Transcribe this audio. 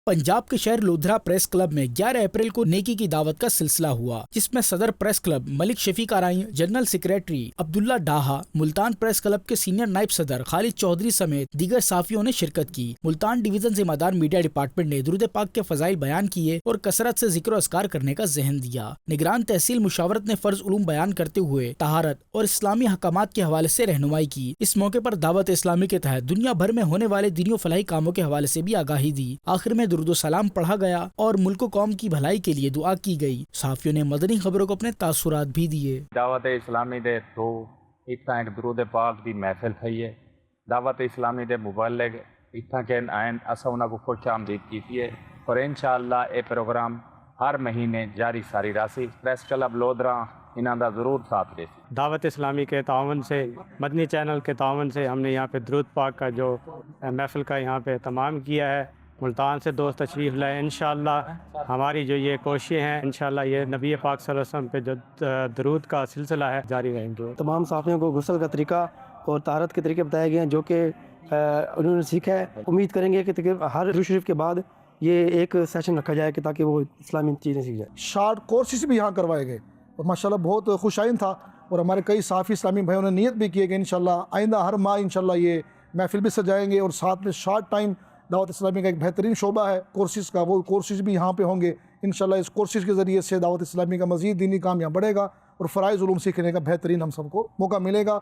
पंजाब के शहर lodhra press club में 11 अप्रैल को नेकी की दावत का सिलसिला हुआ, जिसमें सदर press club Malik Shafiq Arain, general secretary Abdullah Daha, Multan press club के सीनियर नायब सदर खालिद चौधरी समेत दीगर साफियों ने शिरकत की। मुल्तान डिवीजन जिम्मेदार मीडिया डिपार्टमेंट ने दुरूद पाक के फजाइल बयान किए और कसरत से जिक्र अस्कार करने का जहन दिया। निगरान तहसील मुशावरत ने फर्ज उलूम बयान करते हुए तहारत और इस्लामी हकामात के हवाले से रहनुमाई की। इस मौके पर दावत इस्लामी के तहत दुनिया भर में होने वाले दीनी और फलाही कामों के हवाले से भी आगाही दी। आखिर में दुरूद सलाम पढ़ा गया और मुल्क कौम की भलाई के लिए दुआ की गई। साफियों ने मदनी खबरों को अपने तासुरात भी दिए। दावत इस्लामी दे तो इतना एक दुरूद पाक दी महफिल थी है। दावत इस्लामी दे मुबल्लिग इतना के आइन असा उन्हें को खुश आमदीद की है और इंशाअल्लाह ये प्रोग्राम हर महीने जारी सारी राशि प्रेस क्लब लोधरा इन्हों का ज़रूर साथ दे। दावत इस्लामी के तावन से, मदनी चैनल के तावन से हमने यहाँ पे दुरूद पाक का जो महफिल का यहाँ पे तमाम किया है। मुल्तान से दोस्त तशरीफ़ लाए। इंशाअल्लाह हमारी जो ये कोशिशें हैं, इंशाअल्लाह ये नबी पाक सल्लल्लाहु अलैहि वसल्लम पे जो दुरूद का सिलसिला है जारी रहेंगे। तमाम साफियों को गुस्ल का तरीका और तारत के तरीके बताए गए हैं जो कि उन्होंने सीखा है। उम्मीद करेंगे कि हर दुरूद शरीफ के बाद ये एक सेशन रखा जाए कि ताकि वो इस्लामी चीज़ें सीख जाए। शार्ट कोर्सेज भी यहाँ करवाए गए और माशाल्लाह बहुत खुशाइन था और हमारे कई साफ़ी इस्लामी भाइयों ने नियत भी की है कि इंशाल्लाह आइंदा हर माह इंशाल्लाह ये महफिल भी सजाएंगे और साथ में शार्ट टाइम दावत इस्लामी का एक बेहतरीन शोबा है कोर्सेज़ का, वो कोर्सेज़ भी यहाँ पे होंगे। इंशाल्लाह इस कोर्सेज़ के ज़रिए से दावत इस्लामी का मज़ीद दीनी काम यहाँ बढ़ेगा और फ़राइज़ उलूम सीखने का बेहतरीन हम सबको मौका मिलेगा।